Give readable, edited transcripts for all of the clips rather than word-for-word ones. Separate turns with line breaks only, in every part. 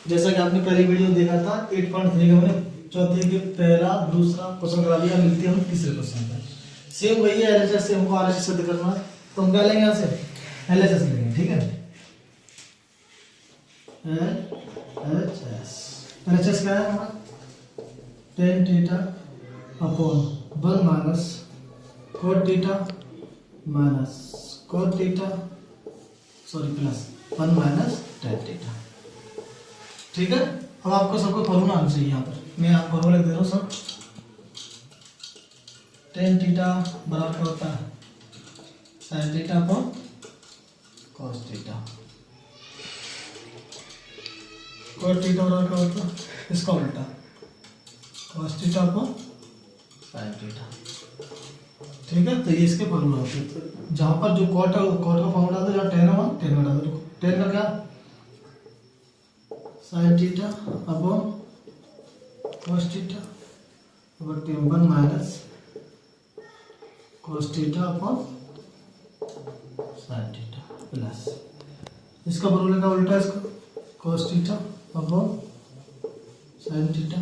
जैसा कि आपने पहले वीडियो देखा था 8.3 का मैंने चौथे के पहला दूसरा क्वेश्चन करा दिया। मिलते हैं हम तीसरे क्वेश्चन पर। सेम वही है एलएचएस से हमको आरएचएस सिद्ध करना है, तो हम क्या लेंगे यहाँ से एलएचएस लेंगे। ठीक है, एलएचएस क्या है हमारा tan theta upon 1 minus cot theta minus cot theta plus 1 minus tan theta. ठीक है, अब आपको सबको फॉर्मूला आना चाहिए। यहाँ पर मैं आपको फॉर्मूला लिख दे रहा हूँ सब। tan थीटा बराबर क्या होता है sin theta upon cos theta. cot theta बराबर क्या होता है इसका उल्टा cos theta upon sin theta. ठीक है, तो ये इसके फॉर्मूला होते हैं। तो जहाँ पर जो cot है cot का फॉर्मूला डाल दो, जहाँ tan है tan में डाल दो। tan का क्या sin theta upon cos theta बटे 1 minus cos theta upon sin theta plus इसका फॉर्मूला का उल्टा इसका cos theta upon sin theta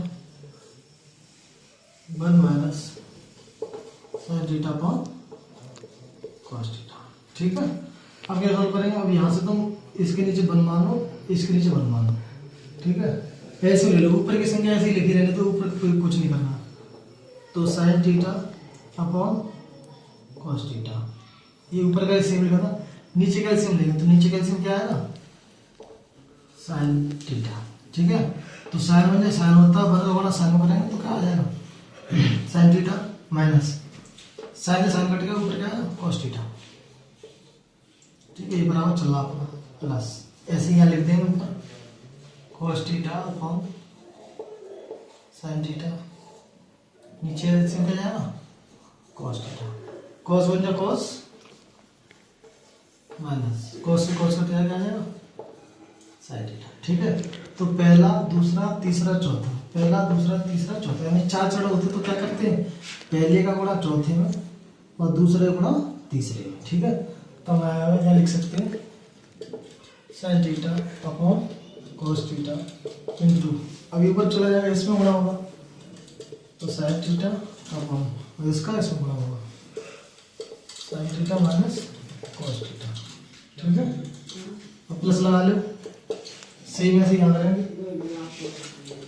1 minus sin theta upon cos theta. ठीक है, अब क्या सॉल्व करेंगे। अब यहाँ से तुम इसके नीचे 1 मानो, इसके नीचे 1 मानो। ठीक है, ऐसे ले लो, ऊपर की संख्या ऐसे ही लिखी रहने तो ऊपर कुछ नहीं करना। तो sin theta upon cos theta, ये ऊपर का एलसीएम लिखा था, नीचे का एलसीएम लेंगे तो नीचे का एलसीएम क्या आएगा sin थीटा। ठीक है, तो sin में sin होता है वर्ग होना sin में करेंगे तो क्या आ जाएगा sin थीटा माइनस sin से sin कट गया, ऊपर क्या है cos थीटा। ठीक है, ये बराबर चल रहा अपना प्लस ऐसे यहाँ लिख देंगे ऊपर cos theta upon sin theta, नीचे एलसीएम क्या जाएगा cos थीटा। cos बन जाए cos माइनस cos से cos का क्या आ जाएगा sin थीटा। ठीक है, तो पहला दूसरा तीसरा चौथा, पहला दूसरा तीसरा चौथा, यानी 4 चढ़ होते तो क्या करते हैं पहले का गुणा चौथे में और दूसरे गुणा तीसरे में। ठीक है, तो हम यहाँ लिख सकते हैं sin theta upon cos theta into, अभी ऊपर चला जाएगा इसमें गुणा होगा तो sin थीटा अपॉन इसका इसमें गुणा होगा sin theta minus cos theta. ठीक है, अब प्लस लगा लो, सेम ऐसे याद रहेंगे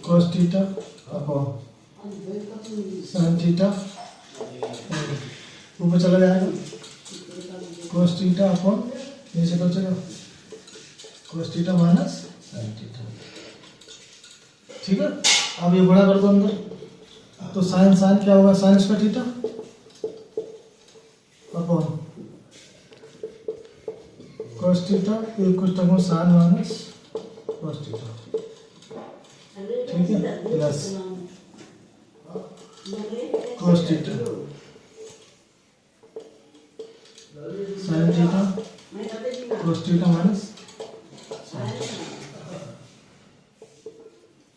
cos theta upon sin theta, ऊपर चला जाएगा cos थीटा अपॉन नीचे तो चलेगा cos theta minus sin theta. ठीक है, अब ये बड़ा कर दो अंदर, तो sin क्या होगा sin square theta upon cos theta कुछ term sin minus cos theta. ठीक है, plus cos theta sin theta cos theta minus.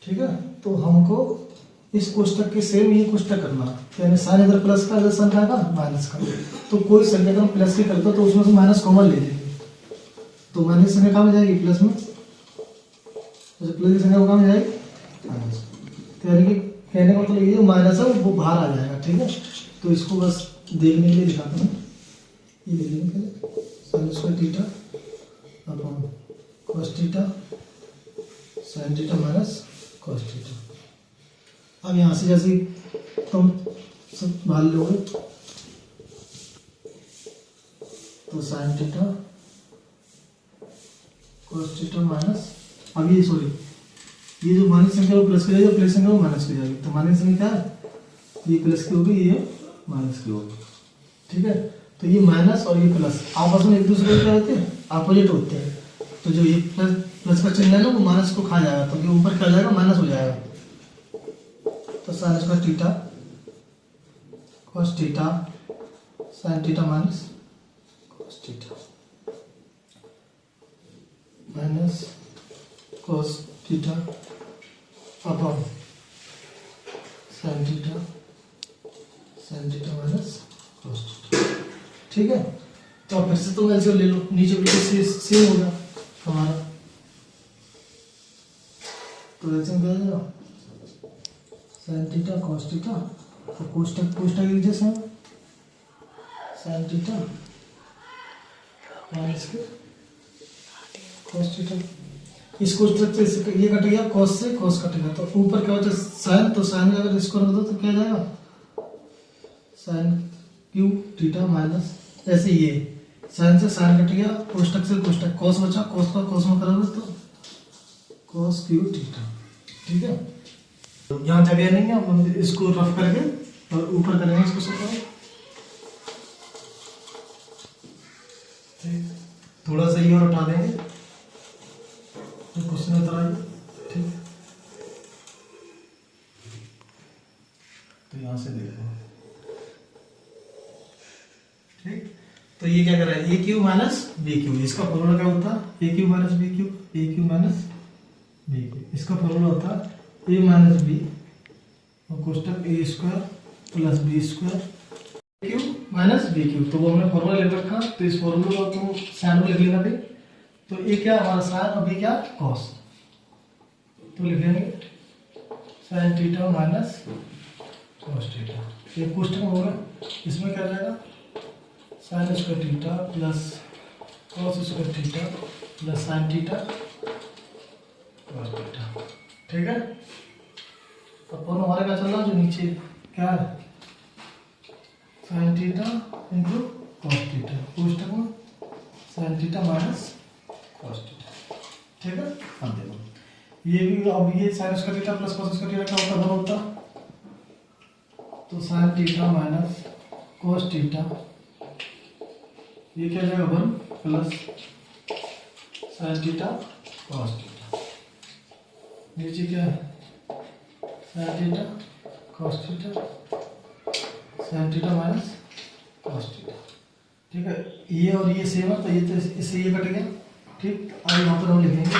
ठीक है, तो हमको इस कोष्टक के सेम ही कोष्टक करना है, यानी साइन इधर प्लस का इधर साइन का माइनस का, तो कोई संख्या अगर हम प्लस की करते हो तो उसमें से माइनस कॉमन ले लेंगे, तो माइनस संख्या कहाँ में जाएगी प्लस में, तो प्लस की संख्या कहाँ में जाएगी माइनस। तो यानी कि कहने का मतलब ये माइनस है वो बाहर आ जाएगा। ठीक है, तो इसको बस देखने के लिए दिखाता हूँ, ये ले लेंगे sin square theta upon cos theta sin theta minus cos theta. अब यहाँ से जैसे तुम सब बाहर लोगे तो sin theta cos theta minus, अब ये सॉरी ये जो माइनस संख्या वो प्लस की जाएगी, प्लस संख्या वो माइनस की जाएगी, तो माइनस संख्या क्या है ये प्लस की होगी ये माइनस की होगी। ठीक है, तो ये माइनस और ये प्लस आपस में एक दूसरे के क्या होते हैं अपोजिट होते हैं, तो जो ये प्लस का चिन्ह है ना वो माइनस को खा जाएगा, तो ये ऊपर क्या जाएगा माइनस हो जाएगा। तो sin square theta cos theta sin theta minus cos theta minus cos theta upon sin theta minus cos theta. ठीक है, तो फिर से तुम एलसीएम ले लो, नीचे बिल्कुल सेम होगा हमारा तो ऐसे में क्या जाएगा साइन थीटा कॉस थीटा, तो कोष्टक कोष्टक लीजिए सर, साइन थीटा माइनस के कॉस थीटा, इस कोष्टक से ये कट गया, कॉस से कॉस कटेगा, तो ऊपर क्या होता है साइन, तो साइन का अगर इसको रख दो तो क्या जाएगा साइन क्यू थीटा माइनस, ऐसे ये साइन से साइन कट गया, कोष्टक से कोष्टक, कॉस बचा, कॉस का कॉस में करोगे तो कॉस क्यू थीटा। ठीक है, यहाँ जगह नहीं है, हम इसको रफ करके और ऊपर करेंगे इसको सब। ठीक, थोड़ा सा ये और उठा देंगे तो क्वेश्चन उतर आइए। ठीक, तो यहाँ से देखो। ठीक, तो ये क्या कर रहा है, A Q minus B Q, इसका फॉर्मूला क्या होता है A Q minus B Q, A Q minus B Q, इसका फॉर्मूला होता है ए माइनस बी और कोष्टक A square plus B square Q minus B Q, तो वो हमने फॉर्मूला लिख रखा, तो इस फॉर्मूले को तुम साइन में लिख लेना भाई। तो ए क्या हमारा साइन और बी क्या कॉस, तो लिखेंगे sign theta minus cos theta, ये कोष्टक में होगा, इसमें क्या जाएगा sign square theta plus cos square theta plus sine theta cos theta. ठीक है, तो फॉर्म हमारा क्या चल रहा है, जो नीचे क्या है sine theta into cos theta, कोष्टक में sine theta minus cos theta. ठीक है, अब देखो ये भी, अब ये sine square theta plus cos square theta क्या होता है, होता, तो sine theta minus cos theta, ये क्या जाएगा 1 plus sine theta cos theta, नीचे क्या है sine theta cos theta, sine theta minus cos theta. ठीक है, ये और ये सेम है, तो ये तो इससे ये कट गया। ठीक, अब यहाँ पर हम लिखेंगे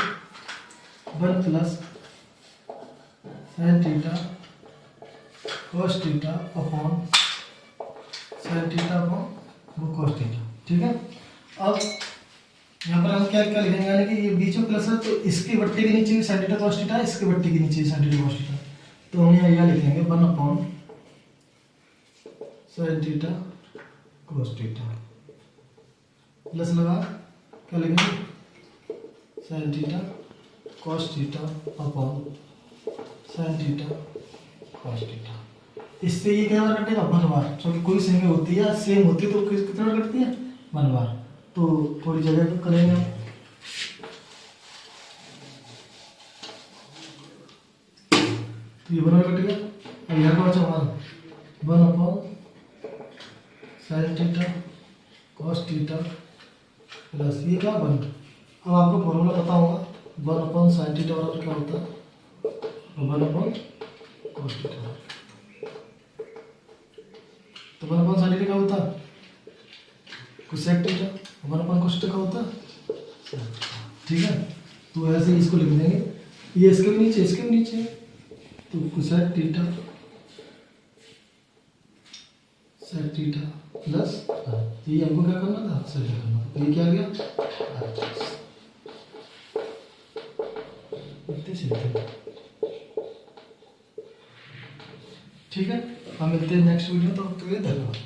1 plus sine theta cos theta upon sine theta upon cos theta. ठीक है, अब यहाँ पर हम क्या क्या लिखेंगे, यानी कि ये बीच में प्लस है, तो इसकी बट्टी के नीचे साइन थीटा कॉस थीटा, इसकी बट्टी के नीचे साइन थीटा कॉस थीटा, तो हम यहाँ लिखेंगे 1 upon sine theta cos theta plus लगा क्या लिखेंगे sign theta cos theta upon sine theta cos theta. इससे ये क्या बार कटेगा 1 बार, क्योंकि कोई संख्या होती है सेम होती है तो कितना बार कटती है 1 बार, तो थोड़ी जगह करेंगे। तो ये 1 बार कट गया, अब यहाँ का बचा हमारा 1 upon sine theta cos theta plus ये क्या 1, अब आपको फॉर्मूला पता होगा 1 अपॉन साइन थीटा बराबर क्या होता है 1 अपॉन कॉस थीटा, तो 1 अपॉन साइन थीटा क्या होता है cosec theta, 1 upon cos theta क्या होता है। ठीक है, तो ऐसे इसको लिख देंगे, ये इसके भी नीचे इसके भी नीचे, तो cosec theta sec theta plus ये हमको क्या करना था सेक करना, तो ये क्या आ गया इतने सीधे। ठीक है, हम मिलते हैं नेक्स्ट वीडियो, तो धन्यवाद।